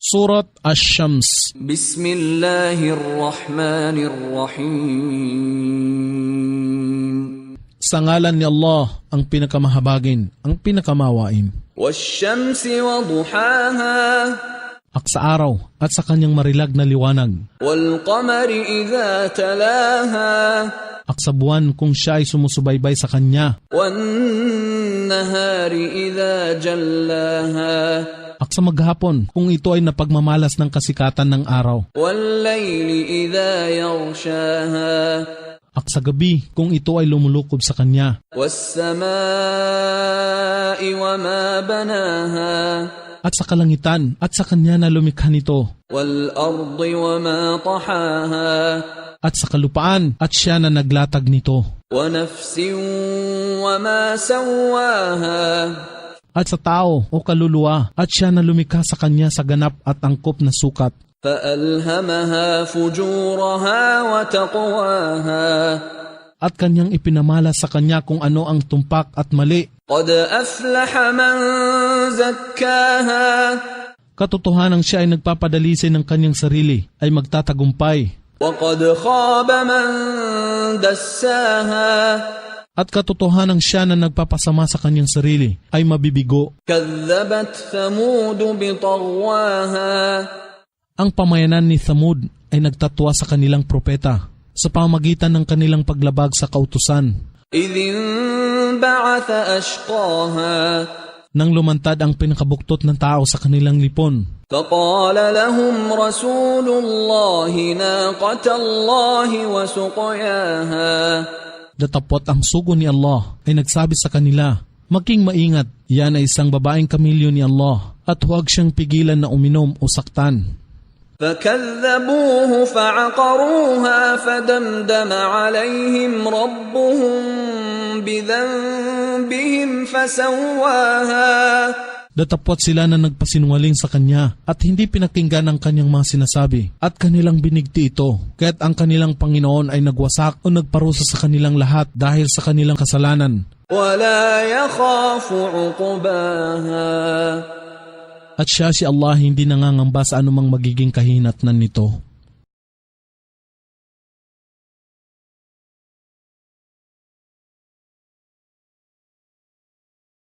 Surat Ash-Shams. Bismillahirrahmanirrahim. Sa ngalan ni Allah, ang pinakamahabagin, ang pinakamawain. Wash-shamsi wa duhaha. At sa araw at sa kanyang marilag na liwanag. Wal-qamari idha talaha. At sa buwan kung siya ay sumusubaybay sa kanya. Wan-nahari idha jallaha. At sa maghapon kung ito ay napagmamalas ng kasikatan ng araw. Wal-layli idha yaghshaha. At sa gabi kung ito ay lumulukob sa kanya. Was-samaa'i wa ma banaha. At sa kalangitan at sa kanya na lumikha nito. Wal-ardi wa ma tahaha. At sa kalupaan at siya na naglatag nito. Wa nafsin wa ma sawaha. At sa tao o kaluluwa at siya na lumikha sa kanya sa ganap at angkop na sukat. فَأَلْهَمَهَا فُجُورَهَا وَتَقْوَاهَا. At kanyang ipinamala sa kanya kung ano ang tumpak at mali. قَدْ أَفْلَحَ مَنْ زَكَّاهَا. Katotohanang siya ay nagpapadalisay ng kanyang sarili ay magtatagumpay. وَقَدْ خَابَ مَنْ دَسَّاهَا. At katotohanang siya na nagpapasama sa kanyang sarili ay mabibigo. كَذَّبَتْ ثَمُودُ بِطَغْوَاهَا. Ang pamayanan ni Thamud ay nagtatwa sa kanilang propeta sa pamagitan ng kanilang paglabag sa kautusan. إِذِ انبَعَثَ أَشْقَاهَا. Nang lumantad ang pinakabuktot ng tao sa kanilang lipon. فَقَالَ لَهُمْ رَسُولُ اللَّهِ نَاقَةَ اللَّهِ وَسُقْيَاهَا. Datapot ang sugo ni Allah ay nagsabi sa kanila, maging maingat, yan ay isang babaeng kamilyo ni Allah at huwag siyang pigilan na uminom o saktan. فَكَذَّبُوهُ فَعَقَرُوهَا فَدَمْدَمَ عَلَيْهِمْ رَبُّهُمْ بِذَنبِهِمْ فَسَوَّاهَا. Datapot sila na nagpasinungaling sa kanya at hindi pinakinggan ang kanyang mga sinasabi at kanilang binigti ito. Kaya't ang kanilang Panginoon ay nagwasak o nagparusa sa kanilang lahat dahil sa kanilang kasalanan. وَلَا يَخَافُ عُقْبَاهَا. At siya si Allah hindi nangangamba sa anumang magiging kahinatnan nito.